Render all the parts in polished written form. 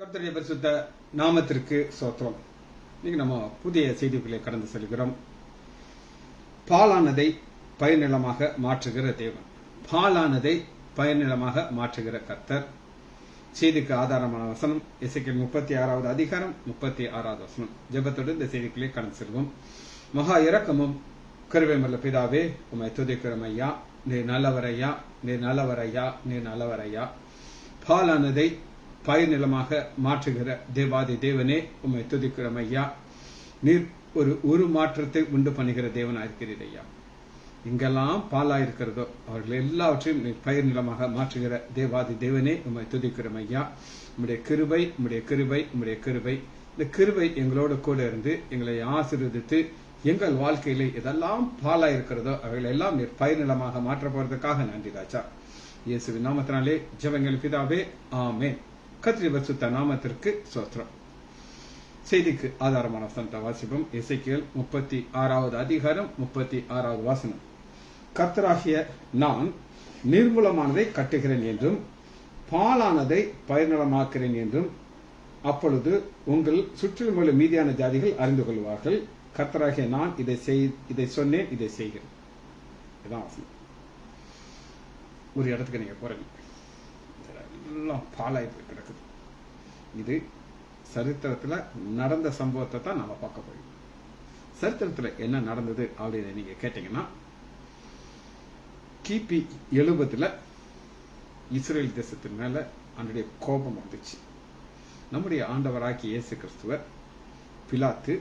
கர்த்தருடைய பரிசுத்த நாமத்திற்கு ஸ்தோத்திரம். இன்னைக்கு நம்ம புதிய செய்திகளை கடந்து செல்கிறோம். பாலானதை பயனிலமாக மாற்றுகிற தேவன், பாலானதை பயனிலமாக மாற்றுகிற கர்த்தர். செய்திக்கு ஆதாரமான வசனம் எசேக்கியேல் 36வது அதிகாரம் 36வது வசனம். ஜெபத்தோடு இந்த செய்திகளை கடந்து செல்வோம். மகா இரக்கமும் கருவேமல்ல பிதாவே, உம்மை துதிக்கிறோம் ஐயா. நீர் நல்லவரையா, நீர் நல்லவரையா, நீர் நல்லவரையா. பாலானதை பயனிலமாக மாற்றுகிற தேவாதி தேவனே, உம்மை துதிக்கிறோம் ஐயா. நீர் ஒரு மாற்றத்தை உண்டு பண்ணுகிற தேவனாயிருக்கிறீர் ஐயா. இங்கெல்லாம் பாலாயிருக்கிறதோ அவர்கள் எல்லாவற்றையும் நீர் பயிர் நிலமாக மாற்றுகிற தேவாதி தேவனே, உம்மை துதிக்கிறோம் ஐயா. உம்முடைய கிருபை, உம்முடைய கிருபை, உம்முடைய கிருபை. இந்த கிருபை எங்களோடு கூட இருந்து எங்களை ஆசீர்வதித்து எங்கள் வாழ்க்கையில எதெல்லாம் பாலாயிருக்கிறதோ அவைகள் எல்லாம் நீர் பயிர் நிலமாக மாற்ற போறதுக்காக நன்றி ராஜா. இயேசுவின் நாமத்தினாலே ஜெபங்கள் பிதாவே, ஆமென். கர்த்தருடைய பரிசுத்த நாமத்திற்கு ஸ்தோத்திரம். செய்திக்கு ஆதாரமான வசனத்தை வாசிப்போம். எசேக்கியேல் 36வது அதிகாரம் 36வது வசனம். கர்த்தராகிய நான் நிர்மூலமானதை கட்டுகிறேன் என்றும் பாலானதை பயனிலமாக்கிறேன் என்றும் அப்பொழுது உங்கள் சுற்றிலும் உள்ள மீதியான ஜாதிகள் அறிந்து கொள்வார்கள். கர்த்தராகிய நான் இதை சொன்னேன், இதை செய்கிறேன். இதுதான் வசனம். ஒரு இடத்துக்கு நீங்க போறீங்க, எல்லாம் பாலாய் போய் கிடக்குது. இது சரித்திரத்துல நடந்த சம்பவத்தை தான் நாம பார்க்க போறோம். சரித்திரத்துல என்ன நடந்தது அப்படின்னு நீங்க கேட்டீங்கன்னா, கிபி 70 இஸ்ரேல் தேசத்தின் மேல அவனுடைய கோபம் வந்துச்சு. நம்முடைய ஆண்டவராகிய இயேசு கிறிஸ்துவர் பிலாத்து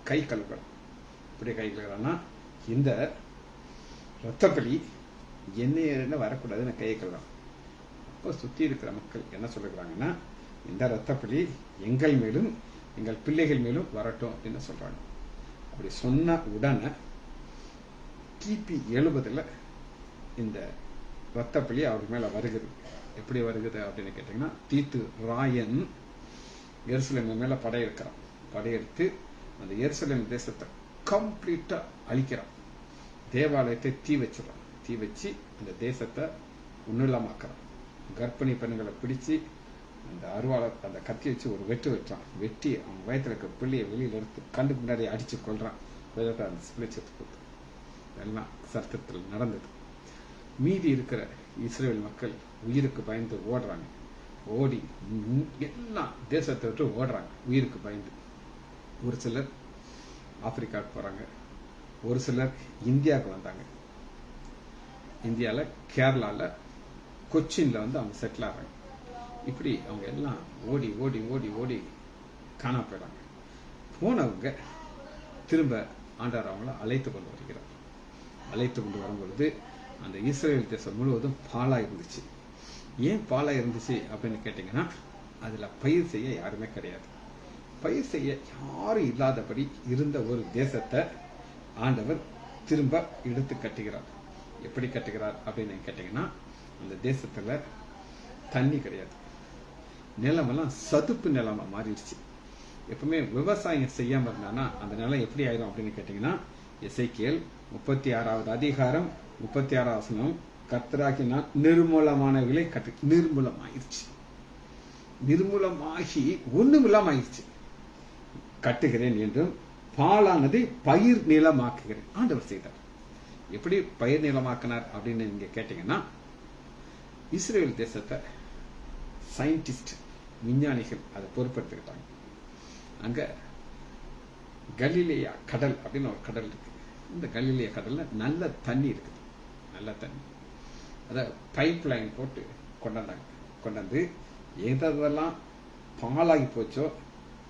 கை கழுவுறான். இப்படி கை கழுவுறான்னா, இந்த ரத்தப்பலி என்ன வரக்கூடாதுன்னு கையை கழுவுறான். அப்போ சுத்தி இருக்கிற மக்கள் என்ன சொல்லுகிறாங்கன்னா, இந்த ரத்தப்பலி எங்கள் மேலும் எங்கள் பிள்ளைகள் மேலும் வரட்டும் அப்படின்னு சொல்றாங்க. அப்படி சொன்ன உடனே கிபி 70 இந்த ரத்தப்பலி அவர் மேல வருகிறது. எப்படி வருகிறது அப்படின்னு கேட்டீங்கன்னா, தீத்து ராயன் எருசலேம் மேல படையெடுக்கிறான். படையெடுத்து அந்த எருசலேம் தேசத்தை கம்ப்ளீட்டா அழிக்கிறான். தேவாலயத்தை தீ வச்சிடறான். தீ வச்சு அந்த தேசத்தை உன்னிலமாக்குறான். கர்ப்பிணி பெண்களை பிடிச்சு அந்த அருவாளை அந்த கத்தி வச்சு ஒரு வெட்டு வெட்டான். வெட்டி அவன் வயத்துல இருக்க பிள்ளையை வெளியில எடுத்து கண்டுக்கு முன்னாடி அடிச்சு கொள்றான். அந்த பிள்ளை செத்து போகுது. எல்லாம் சரித்திரத்தில் நடந்தது. மீதி இருக்கிற இஸ்ரேல் மக்கள் உயிருக்கு பயந்து ஓடுறாங்க. ஓடி எல்லாம் தேசத்தை விட்டு ஓடுறாங்க உயிருக்கு பயந்து. ஒரு சிலர் ஆப்பிரிக்காவுக்கு போறாங்க, ஒரு சிலர் இந்தியாவுக்கு வந்தாங்க. இந்தியால கேரளால கொச்சின்ல அவங்க செட்டில் ஆகிறாங்க. இப்படி அவங்க எல்லாம் ஓடி ஓடி ஓடி ஓடி காணா போயிடாங்க. போனவங்க திரும்ப ஆண்டவர் அவங்கள அழைத்து கொண்டு வருகிறார். அழைத்து கொண்டு வரும்பொழுது அந்த இஸ்ரேல் தேசம் முழுவதும் பாலா இருந்துச்சு. ஏன் பாலா இருந்துச்சு அப்படின்னு கேட்டீங்கன்னா, அதுல பயிர் செய்ய யாருமே கிடையாது. பயிர் செய்ய யாரும் இல்லாதபடி இருந்த ஒரு தேசத்தை ஆண்டவர் திரும்ப எடுத்து கட்டுகிறார். எப்படி கட்டுகிறார் அப்படின்னு கேட்டீங்கன்னா, அந்த தேசத்துல தண்ணி கிடையாது. நிலமெல்லாம் சதுப்பு நிலமா மாறிடுச்சு. எப்பவுமே விவசாயம் செய்யாம இருந்தானா அந்த நிலம் எப்படி ஆயிரும் அப்படின்னு கேட்டீங்கன்னா, எசேக்கியேல் 36வது அதிகாரம் 36வது வசனம். கர்த்தராகிய நான் நிர்மூலமானவர்களை நிர்மூலமாயிருச்சு. நிர்மூலமாகி ஒண்ணுமில்லாம ஆயிடுச்சு. கட்டுகிறேன் என்றும் பாலானதை பயிர் நிலமாக்குகிறேன் ஆண்டவர் செய்தார். எப்படி பயிர் நிலமாக்கினார் அப்படின்னு நீங்க கேட்டீங்கன்னா, இஸ்ரேல் தேசத்தை சயின்டிஸ்ட் விஞ்ஞானிகள் அதை பொறுப்பெடுத்துக்கிட்டாங்க. அங்க கலிலேயா கடல் அப்படின்னு ஒரு கடல் இருக்கு. இந்த கலிலேயா கடல்ல நல்ல தண்ணி இருக்குது. நல்ல தண்ணி அத பைப் லைன் போட்டு கொண்டாந்தாங்க. கொண்டாந்து எதெல்லாம் பாலாகி போச்சோ,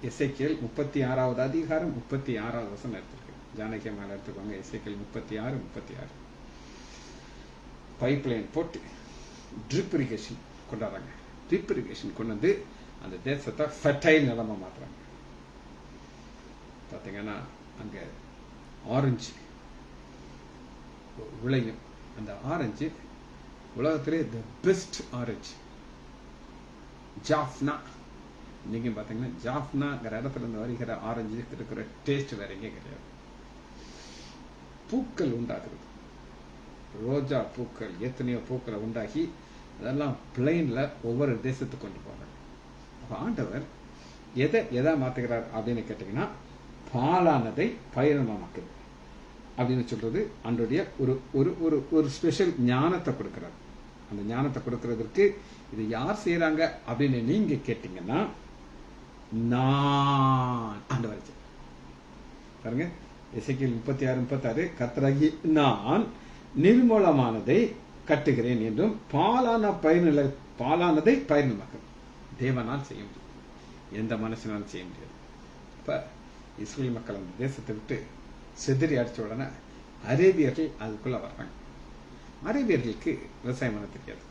எசேக்கியேல் 36வது அதிகாரம் 36வது வசனம் எடுத்திருக்கு. ஜானகிய மேல எடுத்துக்கோங்க. எசேக்கியேல் 36:36 பைப் லைன் போட்டு ட்ரிப் இரிகேஷன் கொண்டாடுறாங்க. ட்ரிப் இரிகேஷன் கொண்டு வந்து அந்த தேசத்தை ஃபெர்டைல் நிலமா மாத்துறாங்க. பாத்தீங்கன்னா அங்க ஆரஞ்சு விளையும். அந்த ஆரஞ்சு உலகத்திலே தி பெஸ்ட் ஆரஞ்சு ஜாஃப்னா. நீங்க பாத்தீங்கன்னா ஜாஃப்னாங்கிற இடத்துல இருந்து வருகிற ஆரஞ்சு இருக்கிற டேஸ்ட் வேற எங்கே கிடையாது. பூக்கள் உண்டாக்குறது, ரோஜா பூக்கள் எத்தனையோ பூக்களை உண்டாக்கி அதெல்லாம் பிளைன்ல ஒவ்வொரு தேசத்துக்கு கொண்டு போறாங்க. ஆண்டவர் எதை மாத்துகிறார் அப்படின்னு கேட்டீங்கன்னா, பாலானதை பயிரினமாக்குது அப்படின்னு சொல்றது அன்றைய ஒரு ஒரு ஒரு ஒரு ஸ்பெஷல் ஞானத்தை கொடுக்கிறார். அந்த ஞானத்தை கொடுக்கறதுக்கு இது யார் செய்யறாங்க அப்படின்னு நீங்க கேட்டீங்கன்னா, நான் ஆண்டவர் பாருங்க. எசேக்கியேல் 36:36 கர்த்தராகிய நான் நிர்மூலமானதை கட்டுகிறேன் என்றும் பாலானதை பயிரினமாக்கும். தேவனால் செய்ய முடியும், எந்த மனுஷனாலும் செய்ய முடியாது. அப்ப இஸ்ரேல் மக்கள் அந்த தேசத்தை விட்டு செதிரி அடிச்ச உடனே அரேபியர்கள் அதுக்குள்ள வர்றாங்க. அரேபியர்களுக்கு விவசாயம் பண்ண தெரியாது.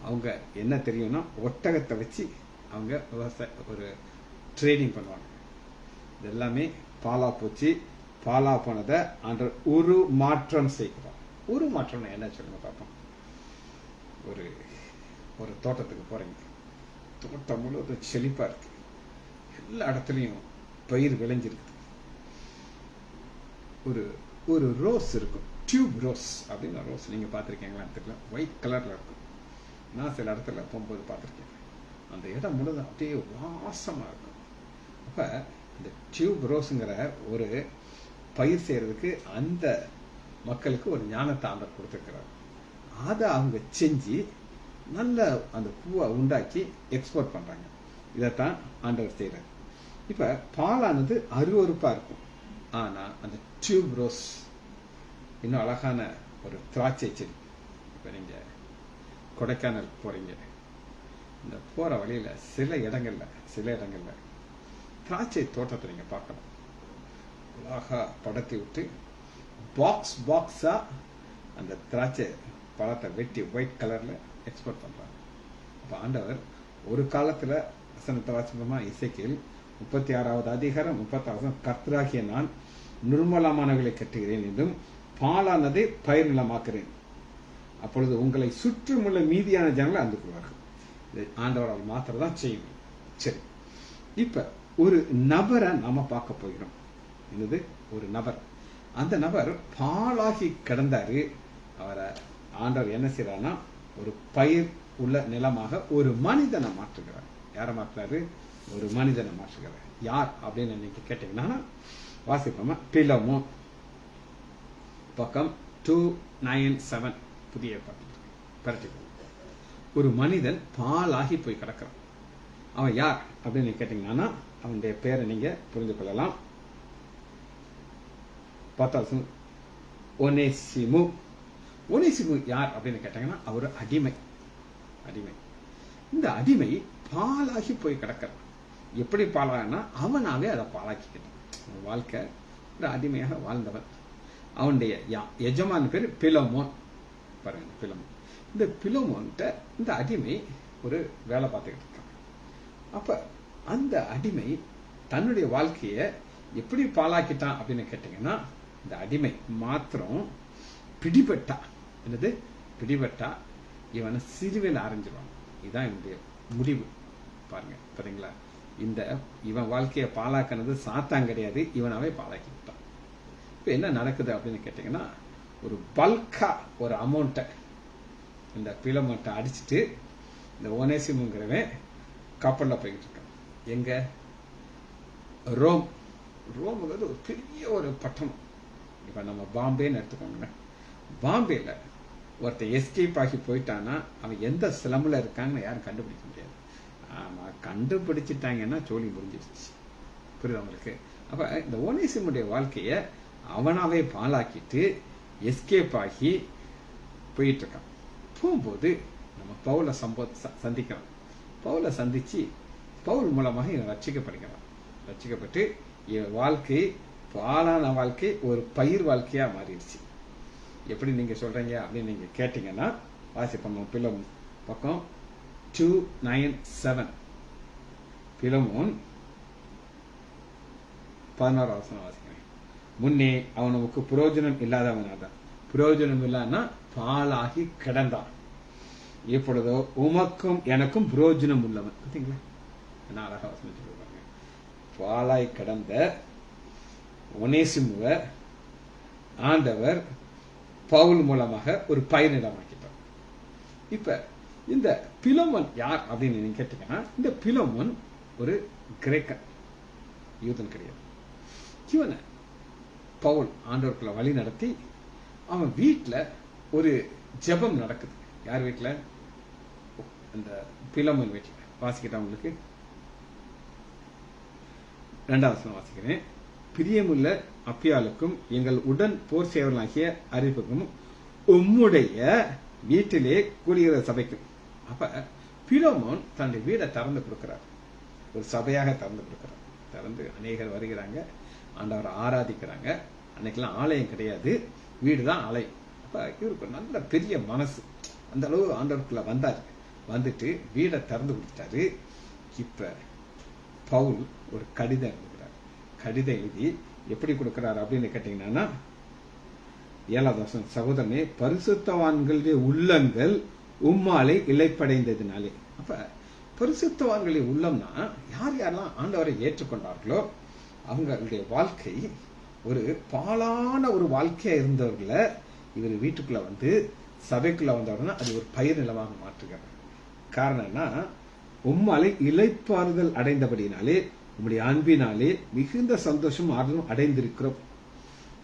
அவங்க என்ன தெரியும்னா, ஒட்டகத்தை வச்சு அவங்க ஒரு ட்ரேடிங் பண்ணுவாங்க. இது எல்லாமே பாலா போச்சு. பாலா போனதை அன்று ஒரு மாற்றம் செய்கிறோம். ஒரு மாற்றம் என்ன சொல்லுங்க பார்ப்போம். ஒரு ஒரு தோட்டத்துக்கு போறீங்க, தோட்டம் முழுவதும் செழிப்பா இருக்கு, எல்லா இடத்துலையும் பயிர் விளைஞ்சிருக்கு. ஒரு ஒரு ரோஸ் இருக்கும், டியூப் ரோஸ் அப்படின்னு ரோஸ் நீங்க பார்த்துருக்கீங்களா தெரியல, ஒயிட் கலர்ல இருக்கும். நான் சில இடத்துல போகும்போது பார்த்துருக்கேன். அந்த இடம் முழுவதும் அப்படியே வாசமா இருக்கும். அப்ப இந்த டியூப் ரோஸுங்கிற ஒரு பயிர் செய்யறதுக்கு அந்த மக்களுக்கு ஒரு ஞானத்தை ஆண்டவர் கொடுத்துருக்கிறார். அதை அவங்க செஞ்சு நல்ல அந்த பூவை உண்டாக்கி எக்ஸ்போர்ட் பண்றாங்க. இதைத்தான் ஆண்டவர் செய்யறாரு. இப்ப பாலானது அருவருப்பா இருக்கும், ஆனா அந்த டியூப் ரோஸ் இன்னும் அழகான ஒரு திராட்சை செடி. இப்ப நீங்க கொடைக்கானல் போறீங்க, இந்த போற வழியில சில இடங்கள்ல திராட்சை தோட்டத்தை நீங்க பார்க்கலாம். அழகா படத்தை விட்டு பாக்ஸா அந்த திராட்சை பழத்தை வெட்டி ஒயிட் கலர்ல எக்ஸ்போர்ட் பண்றாங்க. அப்ப ஆண்டவர் ஒரு காலத்துல வசனத்தை வாசிப்போமா, எசேக்கியேல் 36:36 கர்த்தராகிய நான் நிர்மலமானவர்களை கட்டுகிறேன் என்றும் பாலானதை பயிர் நிலமாக்குறேன், அப்பொழுது உங்களை சுற்றுமுள்ள மீதியான ஜனங்களை அந்து கொள்வார்கள். ஆண்டவரால் மாத்திரம் தான் செய்யணும். சரி, இப்ப ஒரு நபரை நாம பார்க்க போகிறோம். என்னது? ஒரு நபர். அந்த நபர் பாலாகி கிடந்தாரு. அவரை ஆண்டவர் என்ன செய்யறாருன்னா, ஒரு பயிர் உள்ள நிலமாக ஒரு மனிதனை மாற்றுகிறார். யாரை மாற்றுறாரு? ஒரு மனிதனை மாற்றுகிறார். யார் அப்படின்னு நீங்க கேட்டீங்கன்னா, வாசிப்போமா, பிலமோன் பக்கம் 297 புதிய பரட்டி. ஒரு மனிதன் பாலாகி போய் கிடக்கிறான். அவன் யார் அப்படின்னு கேட்டீங்கன்னா, அவனுடைய பேரை நீங்க புரிந்து கொள்ளலாம். ஒனேசிமு. ஒனேசிமு யார் அப்படின்னு கேட்டாங்கன்னா, அவர் அடிமை. இந்த அடிமை பாலாகி போய் கிடக்கிறான். எப்படி பாலாகனா, அவனாவே அதை பாலாக்கிக்கிட்டான். வாழ்க்கை ஒரு அடிமையாக வாழ்ந்தவன். அவனுடைய எஜமான பேர் பிலமோன். பாருங்க, பிலமோன். இந்த பிலமோன்ட்ட இந்த அடிமை ஒரு வேலை பார்த்துக்கிட்டு இருக்கான். அப்ப அந்த அடிமை தன்னுடைய வாழ்க்கைய எப்படி பாலாக்கிட்டான் அப்படின்னு கேட்டீங்கன்னா, இந்த அடிமை மாத்திரம் பிடிபட்டா, என்னது பிடிபட்டா, இவனை சிறுவையில் அரைஞ்சிருவான். இதுதான் இவனுடைய முடிவு. பாருங்க, பாத்தீங்களா? இவன் வாழ்க்கையை பாலாக்கினது சாத்தான் கிடையாது, இவனாவே பாலாக்கி விட்டான். இப்ப என்ன நடக்குது அப்படின்னு கேட்டீங்கன்னா, ஒரு பல்கா ஒரு அமௌண்ட்டை இந்த பிலமோன்ட்டை அடிச்சுட்டு இந்த ஒனேசிமுங்கிறவன் கப்பல்ல போய்கிட்டு இருக்கான். எங்க? ரோம்ங்கிறது ஒரு பெரிய ஒரு பட்டணம். இப்ப நம்ம பாம்பேன்னு எடுத்துக்கோங்க. பாம்பேல ஒருத்தன் எஸ்கேப் ஆகி போயிட்டான்னா அவன் எந்த சிலம்புல இருக்கான்னு யாரும் கண்டுபிடிக்க முடியாது. ஆமா, கண்டுபிடிச்சிட்டாங்கன்னா சோழி முடிஞ்சிருச்சு. புரியுது உங்களுக்கு? அப்ப இந்த ஒனேசிமுடைய வாழ்க்கைய அவனாவே பாலாக்கிட்டு எஸ்கேப் ஆகி போயிட்டு இருக்கான். போகும்போது நம்ம பவுலை சந்திக்கிறோம். பவுலை சந்திச்சு பவுல் மூலமாக இவன் ரட்சிக்கப்பட்டு இவன் வாழ்க்கை பாலான வாழ்க்கை ஒரு பயிர் வாழ்க்கையா மாறிடுச்சு. எப்படி நீங்க சொல்றீங்க அப்படின்னு நீங்க கேட்டீங்கன்னா, வாசிப்போம். பிலமோன் பக்கம் 297 பிலமோன் 11 வாசிக்கிறேன். முன்னே அவன் நமக்கு புரோஜனம் இல்லாதவனாதான். புரோஜனம் இல்லான்னா பாலாகி கிடந்தான். இப்பொழுதோ உமக்கும் எனக்கும் புரோஜனம் உள்ளவன். பார்த்தீங்களா என்ன அழகா சொல்லிட்டு பாலாய் கிடந்த ஒனேசிமுவ ஆண்டவர் பவுல் மூலமாக ஒரு பயிர் நிலமாக்கிட்டார். இப்ப இந்த பிலோமோன் யார் அப்படின்னு நீங்க கேட்டீங்கன்னா, இந்த பிலோமோன் ஒரு கிரேக்கன், யூதன் கிடையாது. இவனை பவுல் ஆண்டவருக்குள்ள வழி நடத்தி அவன் வீட்டுல ஒரு ஜெபம் நடக்குது. யார் வீட்டுல? அந்த பிலோமோன் வீட்டுல. வாசிக்கிட்டா உங்களுக்கு 2வது வசனம் வாசிக்கிறேன். பிரியமுள்ள அப்பியாளுக்கும் எங்கள் உடன் போர் சேவலாகிய அறிவுக்கும் உம்முடைய வீட்டிலே கூடுகிற சபைக்கும். அப்ப பிலோமோன் தன்னுடைய வீடை திறந்து கொடுக்கிறார், ஒரு சபையாக திறந்து கொடுக்கிறார். திறந்து அநேகர் வருகிறாங்க, ஆண்டவரை ஆராதிக்கிறாங்க. அன்னைக்கெல்லாம் ஆலயம் கிடையாது, வீடுதான் ஆலயம். அப்ப இவருக்கு ஒரு நல்ல பெரிய மனசு, அந்த அளவு ஆண்டவருக்குள்ள வந்தார். வந்துட்டு வீடை திறந்து கொடுத்துட்டாரு. இப்ப பவுல் ஒரு கடிதம் எழுதுகிறார். கடிதம் எழுதி எப்படி கொடுக்கிறார் அப்படின்னு கேட்டீங்கன்னா, 7வது வசனம், சகோதரனே, பரிசுத்தவான்களுடைய உள்ளங்கள் உம்மாலை இழைப்படைந்ததினாலே. அப்ப பரிசுத்தவான்களுடைய உள்ளம்னா யார் யாரெல்லாம் ஆண்டவரை ஏற்றுக்கொண்டார்களோ அவங்களுடைய வாழ்க்கை ஒரு பாழான ஒரு வாழ்க்கையா இருந்தவர்களை இவர் வீட்டுக்குள்ள வந்து சபைக்குள்ள வந்தவர்னா அது ஒரு பயிர் நிலமாக மாற்றுகிறார். காரணம்னா, உம்மாலை இளைப்பாறுதல் அடைந்தபடினாலே உம்முடைய அன்பினாலே மிகுந்த சந்தோஷம் ஆறுதலும் அடைந்திருக்கிறோம்.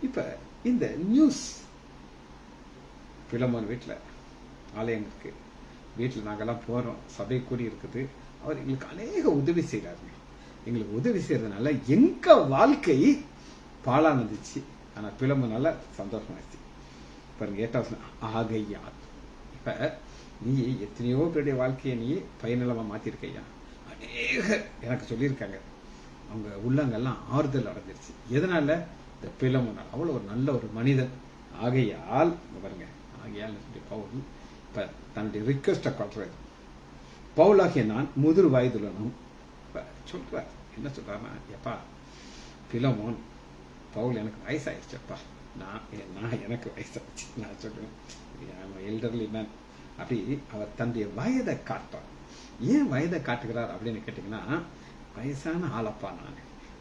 இப்ப இந்த நியூஸ், பிலோமோன் வீட்டுல ஆலயம் இருக்கு, வீட்டுல நாங்கெல்லாம் போறோம், சபை கூடி இருக்குது, அவர் எங்களுக்கு அநேக உதவி செய்யறாரு. எங்களுக்கு உதவி செய்யறதுனால எங்க வாழ்க்கை பாழானதுச்சு, ஆனா பிலோமோனால சந்தோஷமாயிடுச்சு. பாருங்க 8வது ஆகையால். இப்ப நீ எத்தனையோ பேருடைய வாழ்க்கையை நீ பயனிலமா மாத்திருக்கையா. அநேக எனக்கு சொல்லியிருக்காங்க, அவங்க உள்ளங்கெல்லாம் ஆறுதல் அடைஞ்சிருச்சு. எதனால? இந்த பிலோமோனால். அவ்வளவு ஒரு நல்ல ஒரு மனிதன். ஆகையால் பாருங்க, ஆகையால் பவுல் இப்ப தன்னுடைய ரிக்வெஸ்ட காட்டுறாரு. பவுலாகிய நான் முதிர் வயதுலனும் சொல்றார். என்ன சொல்றாருன்னா, எப்பா பிலோமோன், பவுல் எனக்கு வயசாயிடுச்சப்பா, நான் எனக்கு வயசாச்சு, நான் சொல்றேன் எல்டர்லி மேன். அப்படி அவர் தன்னுடைய வயதை காட்டுறார். ஏன் வயதை காட்டுகிறார் அப்படின்னு கேட்டீங்கன்னா, வயசான ஆளப்பா,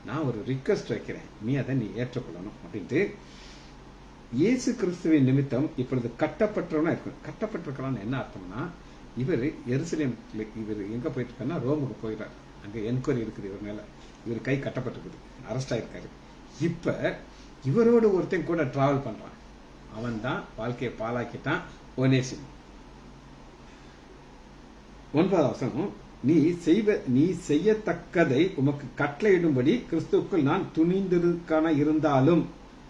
நான் ஒரு ரிக்வெஸ்ட் வைக்கிறேன், நீ அதை நீ ஏற்றுக்கொள்ளணும் அப்படின்ட்டு. இயேசு கிறிஸ்துவின் நிமித்தம் இப்பொழுது கட்டப்பட்டவனா இருக்கணும். கட்டப்பட்டிருக்கிறான்னு என்ன அர்த்தம்னா, இவர் எருசலேம், இவர் எங்க போயிட்டு இருக்காருன்னா ரோமுக்கு போயிடுறாரு. அங்க என்கொயரி இருக்குது இவர் மேல, இவர் கை கட்டப்பட்டிருக்குது, அரெஸ்ட் ஆயிருக்காரு. இப்ப இவரோடு ஒருத்தன் கூட டிராவல் பண்றான், அவன் தான் வாழ்க்கையை பாழாக்கிட்டான், ஒனேசிமு. 9வது வசனம், நீ செய்யத்தக்கதை உமக்கு கட்டளையிடும்படி கிறிஸ்துவுக்குள் நான் துணிந்திருக்கான இருந்தாலும்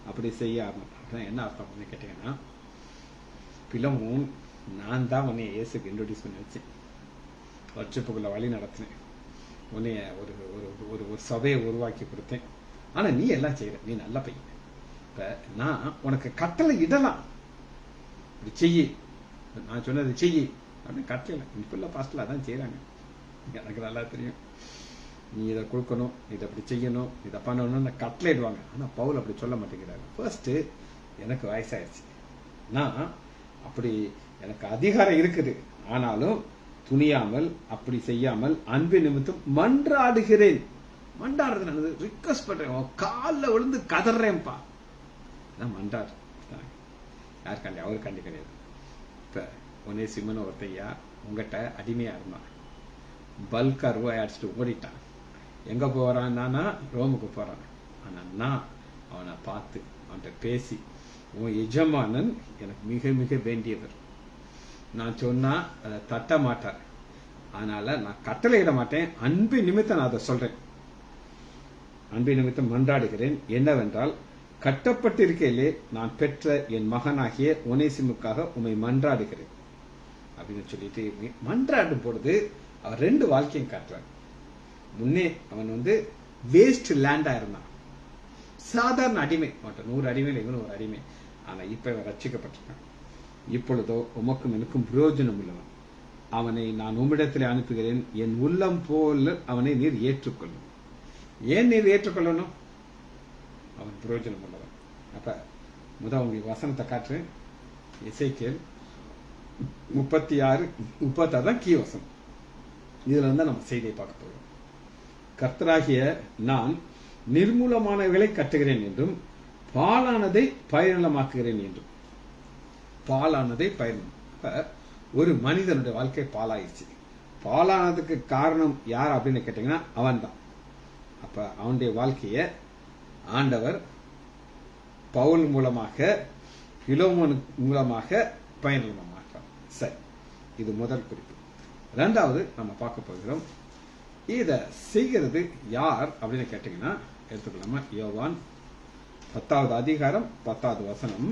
அப்படி செய்ய ஆரம்பிட்டேன். என்ன அர்த்தம் கேட்டீங்கன்னா, பிலோமோன், நான் தான் உன்னை இயேசுக்கு இன்ட்ரோடியூஸ் பண்ணி வச்சேன், வச்சுப்புக்குள்ள வழி நடத்தினேன், உன்னைய ஒரு ஒரு ஒரு சபையை உருவாக்கி கொடுத்தேன். ஆனா நீ எல்லாம் செய்யற, நீ நல்ல பையன். இப்ப நான் உனக்கு கட்டளை இடலாம், இப்படி செய்யி, நான் சொன்னது செய்யி அப்படின்னு கட்டளை. இப்ப இல்ல பாஸ்டர்ல அதான் செய்யறாங்க, எனக்கு நல்லா தெரியும். நீ இதை கொடுக்கணும், இதை அப்படி செய்யணும், இதை பண்ணணும்னு கட்டளை இடுவாங்க. ஆனா பவுல் அப்படி சொல்ல மாட்டேங்கிறாரு. ஃபர்ஸ்ட், எனக்கு வயசாயிருச்சு, நான் அப்படி எனக்கு அதிகாரம் இருக்குது, ஆனாலும் துணியாமல் அப்படி செய்யாமல் அன்பு நிமித்தம் மன்றாடுகிறேன். மன்றாடுறது ரிக்வெஸ்ட் பண்றேன், காலில் விழுந்து கதறேன்ப்பா, மன்றாடு. யாருக்காண்டி? அவருக்காண்டி கிடையாது. இப்ப ஒனேசிமுன்னு ஒருத்தையா உங்ககிட்ட அடிமையா இருந்தான், பல்கா ரூபாய் அடிச்சுட்டு ஓடிட்டான். எங்க போறான்னா ரோமுக்கு போறான். ஆனா நான் அவனை பார்த்து அவன்கிட்ட பேசி, உன் எஜமானன் எனக்கு மிக மிக வேண்டியவர், நான் சொன்னா அதை தட்ட மாட்டார், அதனால நான் கட்டளையிட மாட்டேன், அன்பு நிமித்தம் நான் அதை சொல்றேன். அன்பு நிமித்தம் மன்றாடுகிறேன், என்னவென்றால் கட்டப்பட்டிருக்கையிலே நான் பெற்ற என் மகனாகிய ஒனேசிமுக்காக உம்மை மன்றாடுகிறேன் அப்படின்னு சொல்லிட்டு மன்றாடும் பொழுது அவர் 2 வாழ்க்கையும் காட்டுறார். முன்னே அவன் வேஸ்ட் லேண்டா இருந்தான், சாதாரண அடிமை, 100 அடிமையில இவன் ஒரு அடிமை. ஆனா இப்ப இவன் ரட்சிக்கப்பட்டிருக்கான். இப்பொழுதோ உமக்கும் எனக்கும் பிரயோஜனம் உள்ளவன், அவனை நான் உம்மிடத்தில் அனுப்புகிறேன், என் உள்ளம் போல அவனை நீர் ஏற்றுக்கொள்ளும். ஏன் நீர் ஏற்றுக்கொள்ளணும்? அவன் பிரயோஜனம் உள்ளவன். அப்ப உங்களுக்கு வசனத்தை காட்டுறேன். எசேக்கியேல் 36 தான் கீ வசனம். இதுல நம்ம செய்தியை பார்க்க போகிறோம். கர்த்தராகிய நான் நிர்மூலமானவைகளை கட்டுகிறேன் என்றும் பாலானதை பயனிலமாக்குகிறேன் என்றும். பாலானதை பயன். ஒரு மனிதனுடைய வாழ்க்கை பாலாயிடுச்சு. பாலானதுக்கு காரணம் யார் அப்படின்னு கேட்டீங்கன்னா அவன் தான். அப்ப அவனுடைய வாழ்க்கைய ஆண்டவர் பவுல் மூலமாக, பிலோமோன் மூலமாக பயனுள்ளமாக்கிறார். சரி, இது முதல் குறிப்பு. இரண்டாவது நம்ம பார்க்க போகிறோம், இத செய்கிறது யார் அப்படின்னு கேட்டீங்கன்னா எடுத்துக்கலாமா? யோவான் 10வது அதிகாரம் 10வது வசனம்.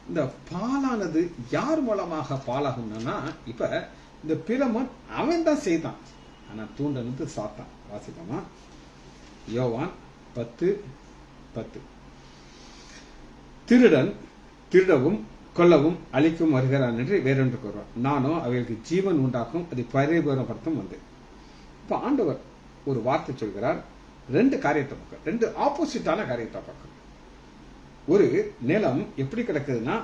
இந்த பாலானது யார் மூலமாக பாலாகும்னா, இப்ப இந்த பிலமோன் அவன் தான் செய்தான், ஆனா தூண்டனது சாத்தான். வாசிப்போமா? யோவான் 10:10. திருடன் திருடவும் கொல்லவும் அழிக்கும் வருகிறான் என்று வேறொன்று கூறுவான். நானோ அவைகளுக்கு ஜீவன் உண்டாக்கும், அதை பரிபூரணப்படுத்தும் வந்து. இப்ப ஆண்டவர் ஒரு வார்த்தை சொல்கிறார். ரெண்டு காரியத்தை பார்க்க, ரெண்டு ஆப்போசிட்டான காரியத்தை பார்க்க. ஒரு நிலம் எப்படி கிடக்குதுன்னா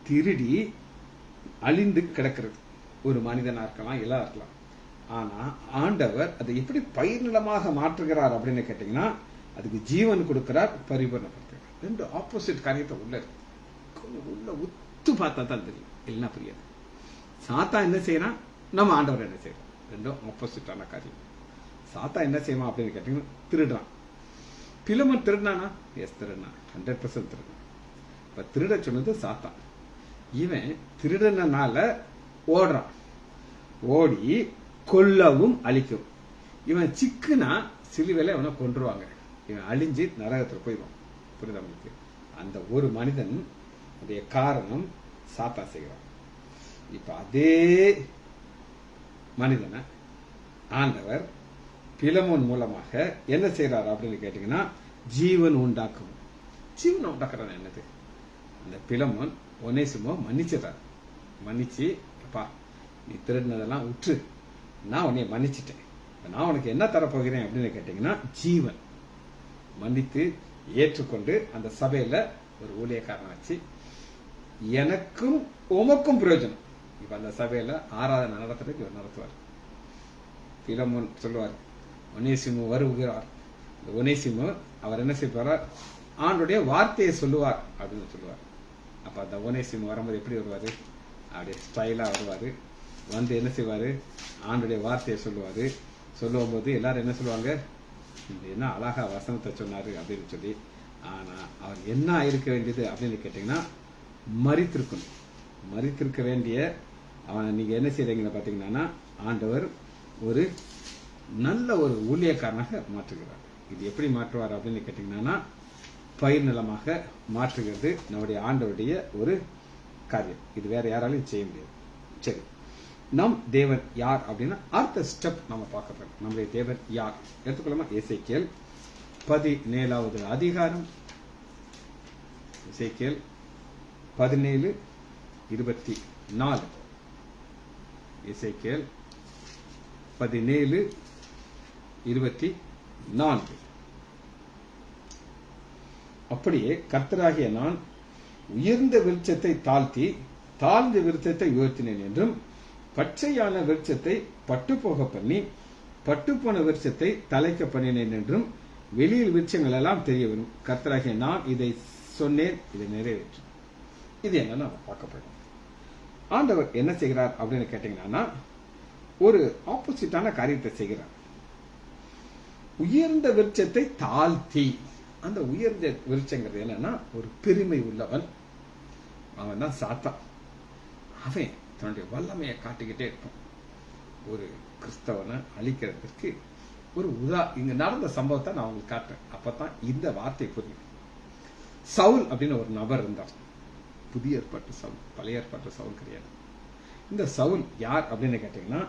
திருடி அழிந்து கிடக்கிறது. ஒரு மனிதனா இருக்கலாம், எல்லாம் இருக்கலாம். ஆனா ஆண்டவர் அதை எப்படி பயிர் நிலமாக மாற்றுகிறார் அப்படின்னு கேட்டீங்கன்னா அதுக்கு ஜீவன் கொடுக்கிறார், பரிபூரணப்படுத்துகிறார். ரெண்டு ஆப்போசிட் காரியத்தை உள்ள உத்து பார்த்தா தான் தெரியும், இல்லைன்னா புரியாது. சாத்தா என்ன செய்யறான், நம்ம ஆண்டவர் என்ன செய்யறோம், ரெண்டும் ஆப்போசிட்டான காரியம். சாத்தா என்ன செய்வான் அப்படின்னு கேட்டீங்கன்னா திருடுறான். பிலமோன் திருடினானா? எஸ், திருடினா, 100% திருடினான். இப்ப திருட சொன்னது சாத்தான். இவன் திருடனால ஓடுறான், ஓடி கொல்லவும் அழிக்கும். இவன் சிக்குனா சிலுவையில இவனை கொன்றுவாங்க, இவன் அழிஞ்சு நரகத்துல போயிடுவான். புரியுதா உங்களுக்கு? அந்த ஒரு மனிதன் உடைய காரணம் சாத்தா செய்கிறான். இப்ப அதே மனிதனை ஆண்டவர் பிலமோன் மூலமாக என்ன செய்யறாரு அப்படின்னு கேட்டீங்கன்னா ஜீவன் உண்டாக்கும். ஜீவன் உண்டாக்குறான் என்னது? அந்த பிலமோன் ஒனேசிமோ மன்னிச்சிடறாரு. மன்னிச்சு, அப்பா நீ திருடினதெல்லாம் உற்று, நான் உன்னை மன்னிச்சிட்டேன், நான் உனக்கு என்ன தரப்போகிறேன் அப்படின்னு கேட்டீங்கன்னா ஜீவன். மன்னித்து ஏற்றுக்கொண்டு அந்த சபையில ஒரு ஊழியக்காரன் வச்சு எனக்கும் உமக்கும் பிரயோஜனம். இப்ப அந்த சபையில ஆராதனை நடத்துறதுக்கு இவர் நடத்துவார். பிலமோன் சொல்லுவார், ஒனேசிமு வருகிறார். இந்த ஒனேசிமு அவர் என்ன செய்வார், ஆண்டுடைய வார்த்தையை சொல்லுவார் அப்படின்னு சொல்லுவார். அப்ப அந்த ஒனேசிமு வரும்போது எப்படி வருவாரு, அப்படியே ஸ்டைலா வருவாரு. வந்து என்ன செய்வாரு, ஆண்டுடைய வார்த்தையை சொல்லுவாரு. சொல்லும் போது எல்லாரும் என்ன சொல்லுவாங்க, என்ன அழகா வசனத்தை சொன்னாரு அப்படின்னு சொல்லி. ஆனா அவர் என்ன ஆயிருக்க வேண்டியது அப்படின்னு கேட்டீங்கன்னா மரித்திருக்கணும். மரித்திருக்க வேண்டிய அவனை நீங்க என்ன செய்றீங்கன்னு பாத்தீங்கன்னா ஆண்டவர் ஒரு நல்ல ஒரு ஊழியக்காரனாக மாற்றுகிறார். இது எப்படி மாற்றுவார் அப்படின்னு கேட்டீங்கன்னா பயிர் நிலமாக மாற்றுகிறது நம்முடைய ஆண்டவருடைய ஒரு காரியம். இது வேற யாராலையும் செய்ய முடியாது. சரி, நம் தேவன் யார் அப்படின்னா அடுத்த ஸ்டெப் நம்ம பார்க்க போறோம். நம்முடைய தேவன் யார் எடுத்துக்கொள்ளாமா? எசேக்கியேல் 17வது அதிகாரம், எசேக்கியேல் 17:24. எசேக்கியேல் 17:24. அப்படியே கர்த்தராகிய நான் உயர்ந்த விருட்சத்தை தாழ்த்தி தாழ்ந்த விருட்சத்தை உயர்த்தினேன் என்றும் பச்சையான விருட்சத்தை பட்டுப்போக பண்ணி பட்டுப்போன விருட்சத்தை தலைக்க பண்ணினேன் என்றும் வெளியில் விருட்சங்கள் எல்லாம் தெரிய வரும். கர்த்தராகிய நான் இதை சொன்னேன், இதை நிறைவேற்றும். இது என்னன்னு நம்ம பார்க்கப்படும். ஆண்டவர் என்ன செய்கிறார் அப்படின்னு கேட்டீங்கன்னா ஒரு ஆப்போசிட்டான காரியத்தை செய்கிறார். உயர்ந்த விருட்சத்தை தாழ்த்தி, அந்த உயர்ந்த விருட்சங்கிறது என்னன்னா ஒரு பெருமை உள்ளவன், அவன் தான் சாத்தான். அவன் தன்னுடைய வல்லமையை காட்டிக்கிட்டே இருக்கும். ஒரு கிறிஸ்தவனை அழிக்கிறதுக்கு ஒரு இங்க நடந்த சம்பவத்தை நான் உங்களுக்கு காட்டுறேன், அப்பதான் இந்த வார்த்தை புரியும். சவுல் அப்படின்னு ஒரு நபர் இருந்தார். புதிய ஏற்பாட்டு சவுல், பழைய ஏற்பாட்டு சவுல் கிடையாது. இந்த சவுல் யார் அப்படின்னு கேட்டீங்கன்னா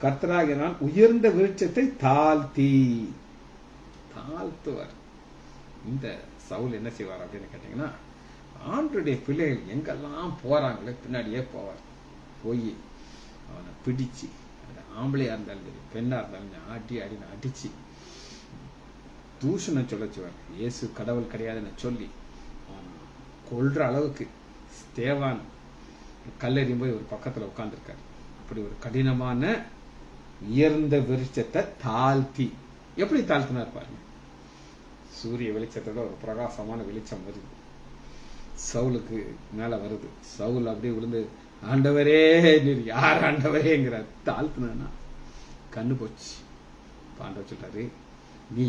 கர்த்தராகிய நான் உயர்ந்த விருட்சத்தை தாழ்த்துவார். இந்த சவுல் என்ன செய்வார் அப்படின்னு கேட்டீங்கன்னா ஆண்டவருடைய பிள்ளைகள் எங்கெல்லாம் போறாங்களோ பின்னாடியே போவார். போய் அவனை பிடிச்சு, ஆம்பளையா இருந்தாலும் சரி பெண்ணா இருந்தாலும் ஆட்டி அடின்னு அடிச்சு தூஷணம் சொல்லச்சுவார். இயேசு கடவுள் கிடையாதுன்னு சொல்லி கொல்ற அளவுக்கு ஸ்தேவான் கல்லெறியும் போய் ஒரு பக்கத்துல உட்கார்ந்துருக்காரு. அப்படி ஒரு கடினமான உயர்ந்த விருட்சத்தை தாழ்த்தி, எப்படி தாழ்த்தினார் பாருங்க. சூரிய வெளிச்சத்தோட ஒரு பிரகாசமான வெளிச்சம் வருது, சவுலுக்கு மேல வருது. சவுல் அப்படியே விழுந்து ஆண்டவரே நீர் யார் ஆண்டவரேங்கிறார். தாழ்த்தினா கண்ணு போச்சு. ஆண்டவர் சொல்றாரு, நீ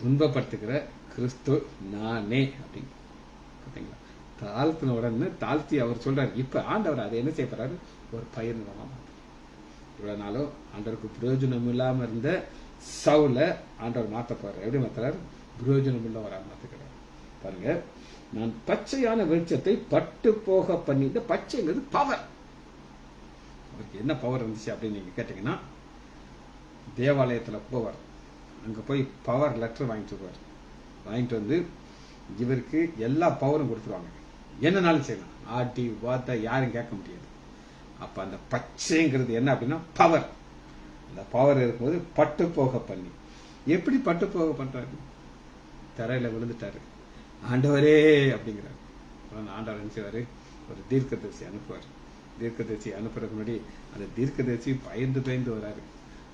துன்பப்படுத்துகிற கிறிஸ்து நானே அப்படின்னு. பார்த்தீங்களா? தாழ்த்தின உடனே தாழ்த்தி அவர் சொல்றாரு. இப்ப ஆண்டவர் அதை என்ன செய்ய போறாரு, ஒரு பயிர் நிலமா. இவ்வளவு நாளும் ஆண்டவருக்கு பிரயோஜனம் இல்லாம இருந்த சவுல ஆண்டவர் மாத்த போறாரு. எப்படி மாத்துறாரு? பிரயோஜனம் உள்ளவரா மாத்துக்கிறார். பாருங்க, நான் பச்சையான வெளிச்சத்தை பட்டு போக பண்ணி. இந்த பச்சைங்கிறது பவர். அவருக்கு என்ன பவர் இருந்துச்சு அப்படின்னு நீங்க கேட்டீங்கன்னா, தேவாலயத்துல போவார். அங்க போய் பவர் லெட்டர் வாங்கிட்டு வருவார். வாங்கிட்டு வந்து இவருக்கு எல்லா பவரும் கொடுத்துருவாங்க. என்னன்னாலும் செய்யலாம். ஆட்டி வார்த்தை யாரும் கேட்க முடியாது. அப்ப அந்த பச்சைங்கிறது என்ன அப்படின்னா பவர். அந்த பவர் இருக்கும்போது பட்டு போக பண்ணி. எப்படி பட்டு போக பண்றாரு? தரையில விழுந்துட்டாரு. ஆண்டவரே அப்படிங்கிறாரு. ஆண்டவர் என்ன செய்வாரு, ஒரு தீர்க்கதரிசி அனுப்புவார். தீர்க்கதரிசி அனுப்புறதுக்கு முன்னாடி அந்த தீர்க்கதரிசி பயந்து வராரு.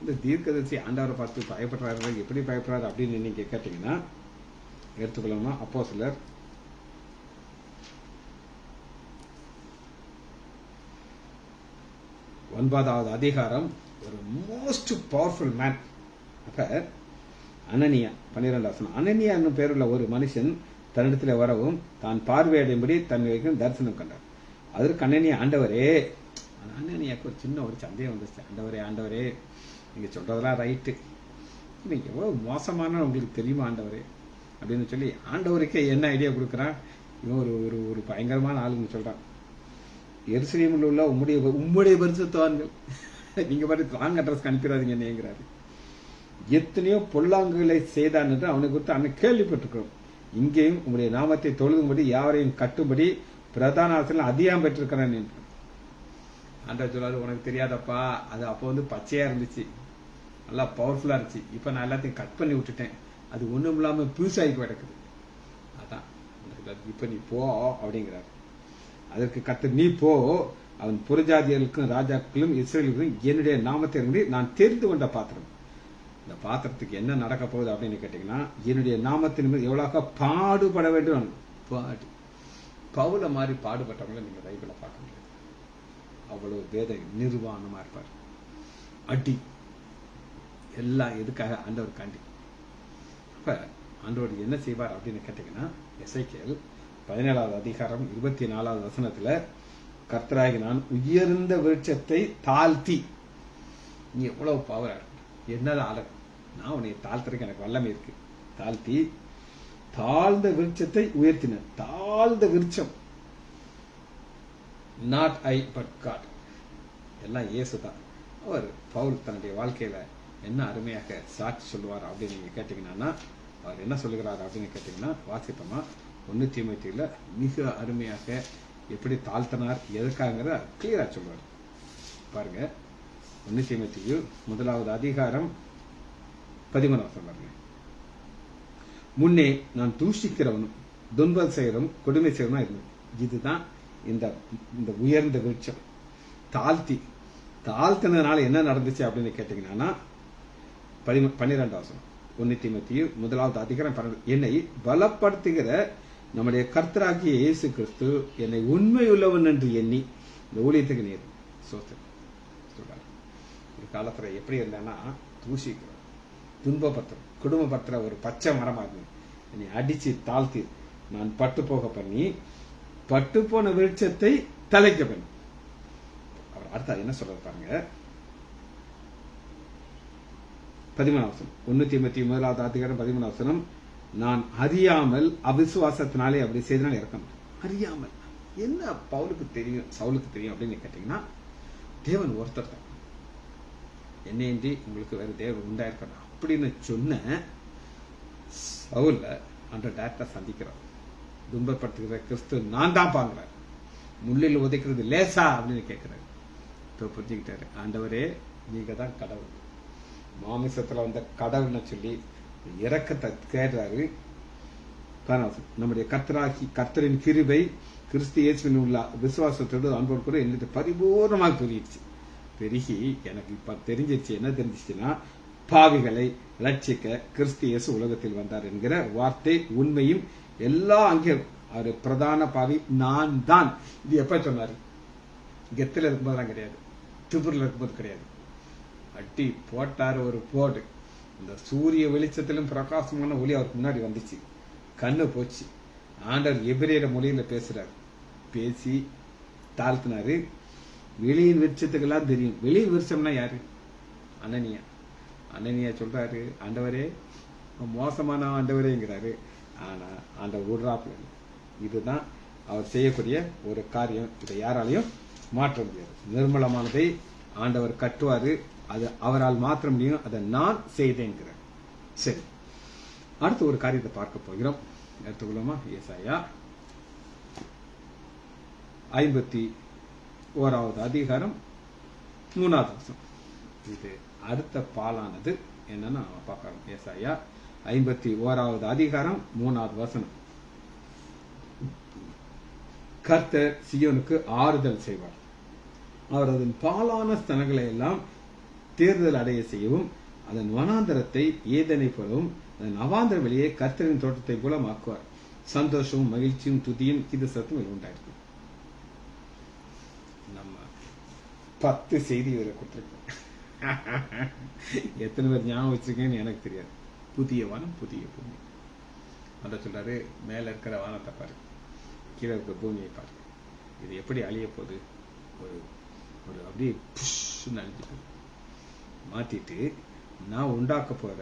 இந்த தீர்க்கதரிசி ஆண்டவரை பார்த்து பயப்படுறாரு. எப்படி பயப்படுறாரு அப்படின்னு நீங்க கேட்டீங்கன்னா எடுத்துக்கொள்ளணும்னா, அப்போஸ்தலர் 9வது அதிகாரம், ஒரு மோஸ்ட் பவர்ஃபுல் மேன். அப்ப அனனியா 12வது வசனம். அனனியா என்னும் பேருள்ள ஒரு மனுஷன் தன்னிடத்தில் வரவும் தான் பார்வையடையும்படி தன் வைக்கும் தரிசனம் கண்டார். அதற்கு அனனியா, ஆண்டவரே. அனனியாக்கு ஒரு சின்ன ஒரு சந்தேகம் வந்துச்சு. ஆண்டவரே நீங்க சொல்றதெல்லாம் ரைட்டு, நீங்க எவ்வளவு மோசமான உங்களுக்கு தெரியுமா ஆண்டவரே அப்படின்னு சொல்லி ஆண்டவருக்கே என்ன ஐடியா கொடுக்குறான். இவன் ஒரு ஒரு பயங்கரமான ஆளுன்னு சொல்றான். எருசலேமில் உள்ள உம்முடைய பரிசுத்தவான்கள் நீங்க பாட்டு ராங் அட்ரஸ்க்கு அனுப்பிடாதீங்க என்னங்கிறாரு. எத்தனையோ பொல்லாங்குகளை செய்தான் என்று அவனை குறித்து அன்னை கேள்விப்பட்டிருக்கிறோம். இங்கேயும் உங்களுடைய நாமத்தை தொழுதும்படி யாவரையும் கட்டும்படி பிரதான ஆசிரியர் அதிகம் பெற்றிருக்கிறேன் என்று. ஆண்டவர் சொல்லாரு, உனக்கு தெரியாதப்பா, அது அப்போ வந்து பச்சையா இருந்துச்சு, நல்லா பவர்ஃபுல்லா இருந்துச்சு. இப்ப நான் எல்லாத்தையும் கட் பண்ணி விட்டுட்டேன், அது ஒண்ணும் இல்லாம புதுசாகி கிடக்குது. அதான் இப்ப நீ போ அப்படிங்கிறாரு. அதற்கு கர்த்தர், நீ போ, அவன் புறஜாதியர்களுக்கும் ராஜாக்களும் இஸ்ரேலுக்கும் என்னுடைய நாமத்தை நான் தெரிந்து கொண்ட பாத்திரம். இந்த பாத்திரத்துக்கு என்ன நடக்க போகுது அப்படின்னு கேட்டீங்கன்னா, என்னுடைய நாமத்தின் மீது எவ்வளவு பாடுபட வேண்டும். பாடு பவுல மாதிரி பாடுபட்டவங்களை நீங்க பைபிள பார்க்க முடியாது. அவ்வளவு வேத நிர்வாணமா இருப்பார். அடி எல்லாம் எதுக்காக? ஆண்டவர் காண்டி. அப்ப ஆண்டவர் என்ன செய்வார் அப்படின்னு கேட்டீங்கன்னா, எசேக்கியேல் 17வது அதிகாரம் 24வது வசனத்துல, கர்த்தராகி நான் உயர்ந்த விருட்சத்தை தாழ்த்தி. நீ எவ்வளவு பவரா இருக்கு, என்னதான் ஆள, நான் உன்னை தாழ்த்துறதுக்கு எனக்கு வல்லமை இருக்கு. தாழ்த்தி தாழ்ந்த விருட்சத்தை உயர்த்தின. தாழ்ந்த விருட்சம் நாட் ஐ பட் காட். எல்லாம் இயேசுதான். அவர் பவுல் தன்னுடைய வாழ்க்கையில என்ன அருமையாக சாட்சி சொல்லுவார் அப்படின்னு நீங்க கேட்டீங்கன்னா, அவர் என்ன சொல்லுகிறார் அப்படின்னு கேட்டீங்கன்னா, வாசிப்போமா 1 தீமோத்தேயுல மிக அருமையாக எப்படி தாழ்த்தினார், எதுக்காக கிளியரா சொல்லுவார். பாருங்க, 1 தீமோத்தேயு 1வது அதிகாரம் 13வது பாருங்க. முன்னே நான் தூஷிக்கிறவனும் துன்பம் செய்யறதும் கொடுமை செய்யறதும் இருந்தது. இதுதான் இந்த உயர்ந்த விருட்சம். தாழ்த்தினதுனால என்ன நடந்துச்சு அப்படின்னு கேட்டீங்கன்னா, 12வது வசனம் 1 தீமோத்தேயு 1வது அதிகாரம் 12. என்னை பலப்படுத்துகிற நம்முடைய கர்த்தராகிய இயேசு கிறிஸ்து என்னை உண்மையுள்ளவன் என்று எண்ணி இந்த ஊழியத்துக்கு நேர் சொல்றாரு. ஒரு காலத்துல எப்படி இருந்தேன்னா, தூஷிக்கிற, துன்பப்படுத்துற, குடும்பப்படுத்துற ஒரு பச்சை மரமா இருந்தேன். என்னை அடிச்சு தாழ்த்தி நான் பட்டு போக பண்ணி பட்டு போன விருட்சத்தை தலைக்க பண்ணி. அவர் அடுத்த என்ன சொல்றது பாருங்க, 13வது வசனம் 1 தீமோத்தேயு 1வது அதிகாரம் 13வது வசனம். நான் அறியாமல் அவிசுவாசத்தினாலே அப்படி செய்தனால இறக்கம். அறியாமல் என்ன பவுலுக்கு தெரியும், சவுலுக்கு தெரியும் அப்படின்னு கேட்டீங்கன்னா, தேவன் ஒருத்தர் தான், என்னையின்றி உங்களுக்கு வேற தேவன் உண்டாயிருக்கணும் அப்படின்னு சொன்ன சவுல அந்த டேரக்டா சந்திக்கிறார். துன்பப்படுத்துகிற கிறிஸ்து நான் தான் பாக்குறாரு. முள்ளில் உதைக்கிறது லேசா அப்படின்னு கேட்கிறாரு. இப்போ புரிஞ்சுக்கிட்டாரு, ஆண்டவரே நீங்க தான் கடவுள், மாமிசத்துல வந்த கடவுள்னு சொல்லி இரக்கத்தை கேட்கிறாரு. நம்முடைய கர்த்தரின் கிருபை கிறிஸ்து இயேசுவின் உள்ள விசுவாசத்தோடு அன்போடு கூட என்னது பரிபூர்ணமாக பெருகிடுச்சு. பெருகி எனக்கு இப்ப தெரிஞ்சிச்சு. என்ன தெரிஞ்சிச்சுன்னா, பாவிகளை ரட்சிக்க கிறிஸ்து இயேசு உலகத்தில் வந்தார் என்கிற வார்த்தை உண்மையும் எல்லா அங்கே அவர் பிரதான பாவி நான் தான். இது எப்ப சொன்னாரு? கெத்துல இருக்கும்போதெல்லாம் கிடையாது, திபுரில் இருக்கும்போது கிடையாது. அட்டி போட்டார் ஒரு போடு. இந்த சூரிய வெளிச்சத்திலும் பிரகாசமான ஒளி அவருக்கு முன்னாடி வந்துச்சு. கண்ணு போச்சு. ஆண்டவர் எபிரேய மொழியில பேசுறாரு. பேசி தாழ்த்தினாரு. வெளியின் விருட்சத்துக்கெல்லாம் தெரியும். வெளியின் விருட்சம்னா யாரு? அனனியா. அனனியா சொல்றாரு, ஆண்டவரே மோசமான ஆண்டவரேங்கிறாரு. ஆனா ஆண்டவர் விடுறாப்புல. இதுதான் அவர் செய்யக்கூடிய ஒரு காரியம். இதை யாராலையும் மாற்ற முடியாது. நிர்மலமானதை ஆண்டவர் கட்டுவாரு. அது அவரால் மாற்ற முடியும். அதை நான் செய்தேங்கிறார். சரி, அடுத்த ஒரு காரியத்தை பார்க்க போகிறோம். எடுத்துக்கொள்ளுமா? ஏசாயா 51வது அதிகாரம் 3வது வசனம். இது அடுத்த பாலானது என்னன்னு நாம பார்க்கிறோம். ஏசாயா 51வது அதிகாரம் 3வது வசனம். கர்த்தர் சீயோனுக்கு ஆறுதல் செய்வார். அவர் அதன் பாலான ஸ்தலங்களை எல்லாம் தேர்தல் அடைய செய்யவும், அதன் வனாந்தரத்தை ஏதனை போலவும், அதன் அவாந்தர வெளியே கர்த்தரின் தோட்டத்தை போல ஆக்குவார். சந்தோஷமும் மகிழ்ச்சியும் துதியும் கீதசத்தும் உண்டாயிருக்கு. நம்ம 10 செய்தி இவரை கொடுத்துருக்கோம். எத்தனை பேர் ஞாபகம் வச்சிருக்கேன்னு எனக்கு தெரியாது. புதிய வானம், புதிய பூமி. அத சொல்றாரு, மேல இருக்கிற வானத்தை பாரு, கீழே இருக்கிற பூமியை பாரு. இது எப்படி அழிய போகுது? ஒரு ஒரு அப்படியே அழிஞ்சிட்டு மாத்திட்டு, நான் உண்டாக்க போற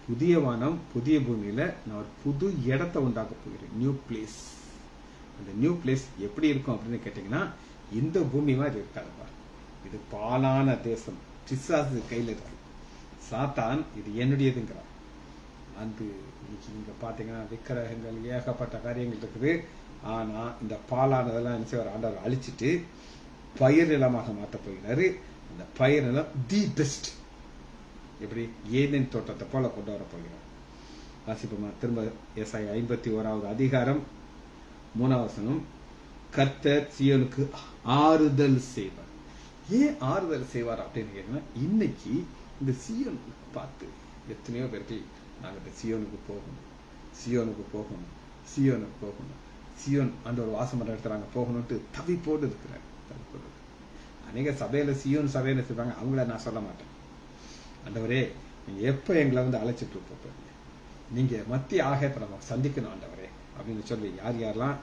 புதிய வானம், புதிய பூமியில நான் ஒரு புது இடத்தை உண்டாக்க போகிறேன். New place. அந்த நியூ பிளேஸ் எப்படி இருக்கும் அப்படின்னு கேட்டீங்கன்னா, இந்த பூமி மாதிரி இருக்காதுப்பா. இது பாலான தேசம். பிசாசு கையில இருக்கு. சாத்தான் இது என்னுடையதுங்கிறான். அந்த இன்னைக்கு நீங்க பாத்தீங்கன்னா விக்கிரகங்கள், ஏகப்பட்ட காரியங்கள் இருக்குது. ஆனா இந்த பாலானதெல்லாம் என்ன செய்வார்? ஆண்டவர் அழிச்சிட்டு பயிர் நிலமாக மாற்ற போகிறாரு. அந்த பயிர் நிலம் தி பெஸ்ட். எப்படி? ஏதேன் தோட்டத்தை போல கொண்டு வர போகிறார். வாசிப்போமா? திரும்ப ஏசாயா 51வது அதிகாரம் 3வது வசனம். கர்த்தர் சீயோனுக்கு ஆறுதல் செய்வார். ஏன் ஆறுதல் செய்வார் அப்படின்னு கேட்டீங்கன்னா, இன்னைக்கு இந்த சீயோன் பார்த்து எத்தனையோ பேருக்கு நாங்க இந்த சியோனுக்கு போகணும், சியோனுக்கு போகணும், சியோனுக்கு போகணும், சியோன் அந்த ஒரு வாசம் பண்ற இடத்துல நாங்க போகணும்ட்டு தவிப்போடு இருக்கிறார். அநேக சபையில சியோன் சபையில சொல்றாங்க. அவங்கள நான் சொல்ல மாட்டேன். ஆண்டவரே, நீங்க எப்ப எங்களை வந்து அழைச்சிட்டு போறீங்க? நீங்க மத்திய ஆகத்தை நம்ம சந்திக்கணும் ஆண்டவரே அப்படின்னு சொல்லி யார் யாரெல்லாம்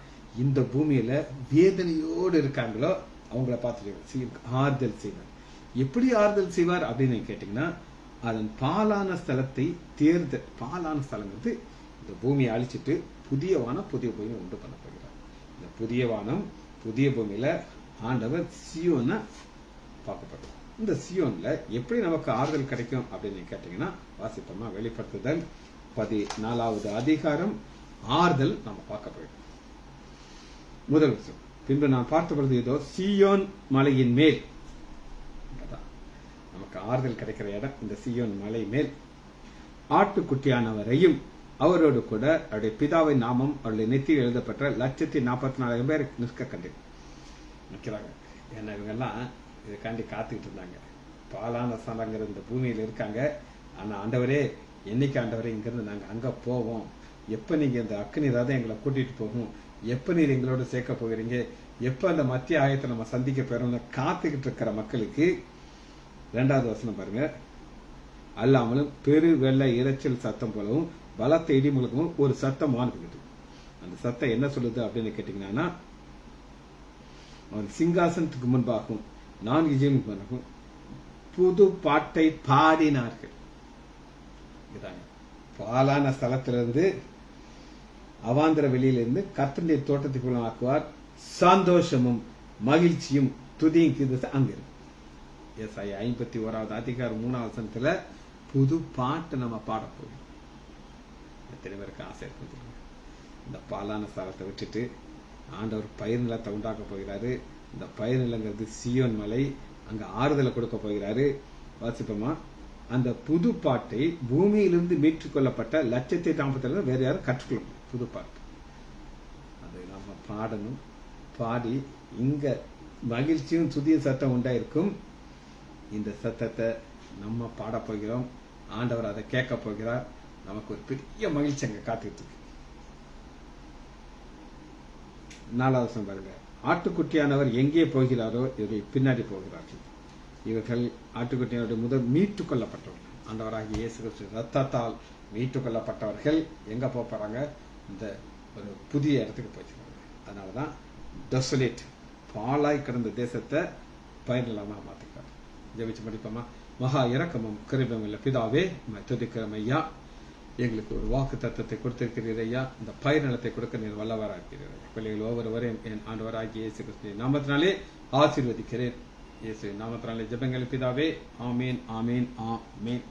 இந்த பூமியில வேதனையோடு இருக்காங்களோ அவங்கள பார்த்துட்டு ஆறுதல் செய்வார். எப்படி ஆறுதல் செய்வார் அப்படின்னு கேட்டீங்கன்னா, அதன் பாலான ஸ்தலத்தை பாலான ஸ்தலங்கிறது இந்த பூமியை அழிச்சிட்டு புதிய வானம், புதிய பூமியை உண்டு பண்ண போகிறார். இந்த புதிய வானம், புதிய பூமியில ஆண்டவர் சியோனை பார்க்கப்படுறார். இந்த சியோன்ல எப்படி நமக்கு ஆறுதல் கிடைக்கும் அப்படின்னு கேட்டீங்கன்னா, வாசிப்போமா? வெளிப்படுத்துதல் 14வது அதிகாரம் ஆறுதல் நம்ம பார்க்க போயிடும். முதல் விஷயம், பின்பு நான் பார்த்த பொழுது இதோ சீயோன் மலையின் மேல், நமக்கு ஆறுதல் கிடைக்கிற இடம் இந்த சீயோன் மலை மேல், ஆட்டுக்குட்டியானவரையும் அவரோடு கூட அவருடைய பிதாவின் நாமம் அவருடைய நெத்தியில் எழுதப்பட்ட 1,44,000 பேர் நிற்க கண்டேன். நிற்கிறாங்க. ஏன்னா இவங்கெல்லாம் இதுக்காண்டி காத்துக்கிட்டு இருந்தாங்க. பாலான ஸ்தலங்கிற இந்த பூமியில இருக்காங்க. ஆனா ஆண்டவரே, என்னைக்கு ஆண்டவரே இங்கிருந்து நாங்க அங்க போவோம்? எப்ப நீங்க இந்த அக்னி ரதம் எங்களை கூட்டிட்டு போகும்? எப்ப நீர் எங்களோட சேர்க்க போகிறீங்க? எப்ப அந்த மத்திய ஆயத்தை நம்ம சந்திக்க போறோம்னு காத்துக்கிட்டு இருக்கிற மக்களுக்கு 2வது வசனம் பாருங்க. அல்லாமலும் பெரு வெள்ள இரைச்சல் சத்தம் போலவும் பலத்த இடி முழக்கமும் ஒரு சத்தம் வானுக்குது. அந்த சத்தம் என்ன சொல்லுது அப்படின்னு கேட்டீங்கன்னா, அவன் சிங்காசனத்துக்கு முன்பாகவும் 4 ஜீவனுக்கு முன்பாகவும் புது பாட்டை பாடினார்கள். பாலான ஸ்தலத்திலிருந்து அவாந்திர வெளியிலிருந்து கர்த்தருடைய தோட்டத்துக்குள்ள ஆக்குவார். சந்தோஷமும் மகிழ்ச்சியும் துதியும் அங்க இருக்கு. ஏசாயா 51வது அதிகாரம் 3வது வசனத்துல புது பாட்டு நம்ம பாட போகிறோம். எத்தனை பேருக்கு ஆசை இருக்கு? இந்த பாலான ஸ்தலத்தை விட்டுட்டு ஆண்டவர் பயிர் நிலத்தை உண்டாக்க போகிறாரு. இந்த பயிர் நிலங்கிறது சியோன் மலை. அங்க ஆறுதலை கொடுக்க போகிறாரு. வாசிப்போமா? அந்த புது பாட்டை பூமியிலிருந்து மீட்டுக் கொள்ளப்பட்ட 1,40,000 வேற யாரும் கற்றுக்கொள்ளணும். புது பாட்டு அதை நம்ம பாடணும். பாடி இங்க மகிழ்ச்சியும் துதிய சத்தம் உண்டாயிருக்கும். இந்த சத்தத்தை நம்ம பாட போகிறோம். ஆண்டவர் அதை கேட்க போகிறார். நமக்கு ஒரு பெரிய மகிழ்ச்சி அங்க காத்துக்கிட்டு இருக்கு. 4வது வசனம் பாருங்க. ஆட்டுக்குட்டியானவர் எங்கே போகிறாரோ இவர்கள் பின்னாடி போகிறார்கள். இவர்கள் ஆட்டுக்குட்டியானுடைய முதல் மீட்டு கொள்ளப்பட்டவர்கள். ஆண்டவராகிய இயேசு கிறிஸ்து ரத்தத்தால் மீட்டு கொள்ளப்பட்டவர்கள் எங்க போறாங்க? இந்த ஒரு புதிய இடத்துக்கு போயிருக்காங்க. அதனாலதான் டெசோலேட், பாலாய் கிடந்த தேசத்தை பயனில்லாம மாத்திக்கிறார். ஜெபிச்சு முடிப்போமா? மகா இரக்கமும் கிருபையும் உள்ள பிதாவே, துதிக்கிறோம் ஐயா. எங்களுக்கு ஒரு வாக்கு தத்துவத்தை கொடுத்திருக்கிறீர் ஐயா. இந்த பயிர் நிலத்தை கொடுக்க நீர் வல்லவராக இருக்கிறீர். பிள்ளைகள் ஒவ்வொருவரையும் என் ஆண்டவராகிய இயேசு கிறிஸ்துவின் நாமத்தினாலே ஆசீர்வதிக்கிறேன். இயேசு நாமத்தினாலே ஜெபங்கள் பிதாவே. ஆமீன், ஆமீன், ஆமீன்.